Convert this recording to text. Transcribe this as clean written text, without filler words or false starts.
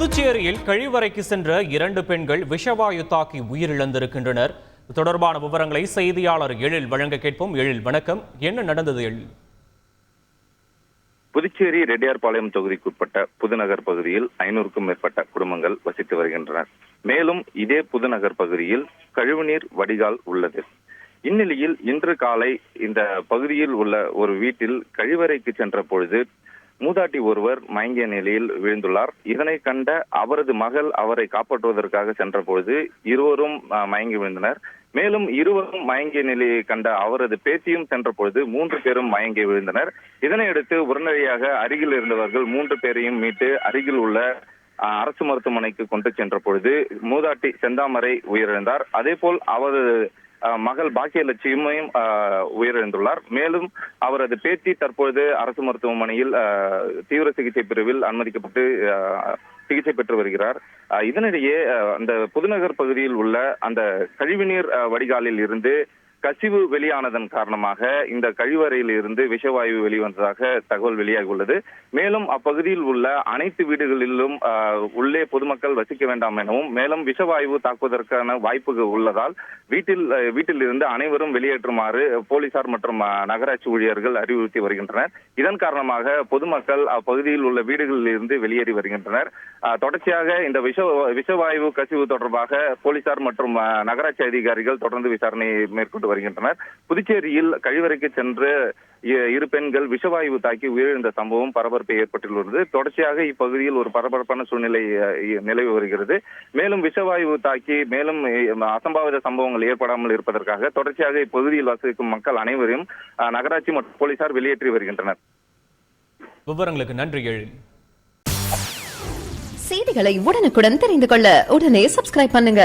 புதுச்சேரியில் கழிவறைக்கு சென்ற 2 பெண்கள் விஷவாயு தாக்கி உயிரிழந்திருக்கின்றனர். தொடர்பான விவரங்களை செய்தியாளர் எழில் வழங்க கேட்போம். எழில், வணக்கம். என்ன நடந்தது எழில்? புதுச்சேரி ரெட்டியார்பாளையம் தொகுதிக்குட்பட்ட புதுநகர் பகுதியில் 500க்கும் மேற்பட்ட குடும்பங்கள் வசித்து வருகின்றனர். மேலும் இதே புதுநகர் பகுதியில் கழிவுநீர் வடிகால் உள்ளது. இந்நிலையில் இன்று காலை இந்த பகுதியில் உள்ள ஒரு வீட்டில் கழிவறைக்கு சென்ற பொழுது மூதாட்டி ஒருவர் மயங்கிய நிலையில் விழுந்துள்ளார். இதனை கண்ட அவரது மகள் அவரை காப்பாற்றுவதற்காக சென்ற பொழுது இருவரும் மயங்கி விழுந்தனர். மேலும் இருவரும் மயங்கிய நிலையை கண்ட அவரது பேத்தியும் சென்ற பொழுது 3 பேரும் மயங்கி விழுந்தனர். இதனையடுத்து உடனடியாக அருகில் இருந்தவர்கள் 3 பேரையும் மீட்டு அருகில் உள்ள அரசு மருத்துவமனைக்கு கொண்டு சென்ற பொழுது மூதாட்டி செந்தாமரை உயிரிழந்தார். அதே போல் அவரது மகள் பாக்கியலட்சுமியும் உயிரிழந்துள்ளார். மேலும் அவரது பேத்தி தற்பொழுது அரசு மருத்துவமனையில் தீவிர சிகிச்சை பிரிவில் அனுமதிக்கப்பட்டு சிகிச்சை பெற்று வருகிறார். இதனிடையே அந்த புதுநகர் பகுதியில் உள்ள அந்த கழிவுநீர் வடிகாலில் இருந்து கசிவு வெளியானதன் காரணமாக இந்த கழிவறையில் இருந்து விஷவாயு வெளிவந்ததாக தகவல் வெளியாகியுள்ளது. மேலும் அப்பகுதியில் உள்ள அனைத்து வீடுகளிலும் உள்ளே பொதுமக்கள் வசிக்க வேண்டாம் எனவும், மேலும் விஷவாயு தாக்குவதற்கான வாய்ப்புகள் உள்ளதால் வீட்டில் இருந்து அனைவரும் வெளியேற்றுமாறு போலீசார் மற்றும் நகராட்சி ஊழியர்கள் அறிவுறுத்தி வருகின்றனர். இதன் காரணமாக பொதுமக்கள் அப்பகுதியில் உள்ள வீடுகளில் இருந்து வெளியேறி வருகின்றனர். தொடர்ச்சியாக இந்த விஷவாயு கசிவு தொடர்பாக போலீசார் மற்றும் நகராட்சி அதிகாரிகள் தொடர்ந்து விசாரணை மேற்கொண்டு வருகின்றனர். புதுச்சேரியில் கழிவறைக்கு சென்று 2 பெண்கள் விஷவாயு தாக்கி உயிரிழந்த சம்பவம் பரபரப்பை ஏற்பட்டுள்ளது. தொடர்ச்சியாக இப்பகுதியில் ஒரு பரபரப்பான சூழ்நிலை நிலவி வருகிறது. மேலும் விஷவாயு தாக்கி மேலும் அசம்பாவித சம்பவங்கள் ஏற்படாமல் இருப்பதற்காக தொடர்ச்சியாக இப்பகுதியில் வசிக்கும் மக்கள் அனைவரையும் நகராட்சி மற்றும் போலீசார் வெளியேற்றி வருகின்றனர். விவரங்களுக்கு நன்றி எழில். செய்திகளை உடனுக்குடன் தெரிந்து கொள்ள உடனே சப்ஸ்கிரைப் பண்ணுங்க.